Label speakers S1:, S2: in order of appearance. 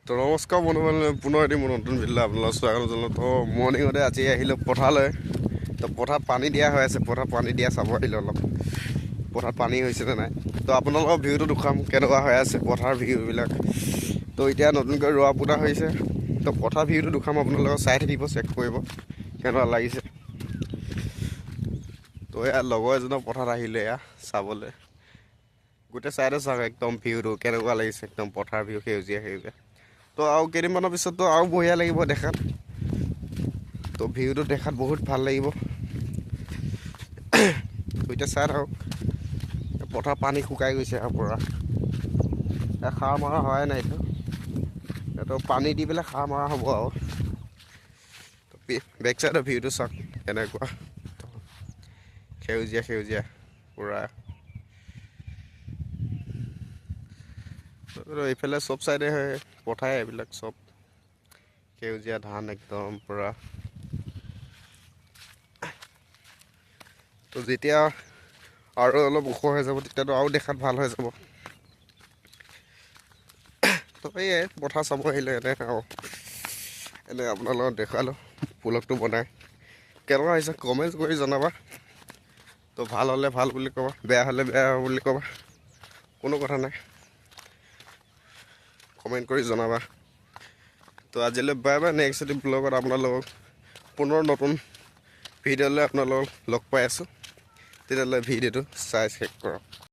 S1: তো নমস্কাৰ বন্ধুসকল, পুনৰ এটি মোৰ নতুন ভিডিঅ'লৈ আপোনালোকক স্বাগতম জনালোঁ। তো মৰ্ণিঙতে আজি আহিলোঁ পথাৰলৈ। তো পথাৰত পানী দিয়া হৈ আছে, পথাৰত পানী দিয়া চাব আহিলোঁ অলপ। পথাৰত পানী হৈছেনে নাই, তো আপোনালোকৰ ভিউটো দেখুৱাম কেনেকুৱা হৈ আছে পথাৰ ভিউবিলাক। তো এতিয়া নতুনকৈ ৰোৱা পোতা হৈছে, তো পথাৰ ভিউটো দেখুৱাম আপোনালোকক, চাই থাকিব, চেক কৰিব কেনেকুৱা লাগিছে। তো এয়া লগৰ এজনৰ পথাৰত আহিলে এয়া চাবলৈ। গোটেই চাইডে চাওক একদম ভিউটো কেনেকুৱা লাগিছে, একদম পথাৰ ভিউ সেউজীয়া সেউজীয়া। তো আৰু কেইদিনমানৰ পিছততো আৰু বঢ়িয়া লাগিব দেখাত। তো ভিউটো দেখাত বহুত ভাল লাগিব। এতিয়া চাই থাকক, পথাৰ পানী শুকাই গৈছে আৰু পূৰা। সাৰ মৰা হোৱাই নাই এইটো, এইটো পানী দি পেলাই সাৰ মৰা হ'ব আৰু। বেক চাইডৰ ভিউটো চাওক কেনেকুৱা সেউজীয়া সেউজীয়া পূৰা। এইফালে চব চাইডে পথাৰ, এইবিলাক চব সেউজীয়া ধান একদম পূৰা। তো যেতিয়া আৰু অলপ ওখ হৈ যাব তেতিয়াতো আৰু দেখাত ভাল হৈ যাব। তো এই পথাৰ চাব আহিলে এনে আৰু এনে আপোনালোকক দেখালোঁ ব্লগটো বনাই। কেনেকুৱা হৈছে কমেণ্ট কৰি জনাবা। তো ভাল হ'লে ভাল বুলি ক'বা, বেয়া হ'লে বেয়া বুলি ক'বা, কোনো কথা নাই, কমেণ্ট কৰি জনাবা। তো আজিলৈ বাই বাই। নেক্সট এটি ব্লগত আপোনালোকক পুনৰ নতুন ভিডিঅ'লৈ আপোনালোকক লগ পাই আছোঁ। তেতিয়াহ'লে ভিডিঅ'টো চাই চেক কৰক।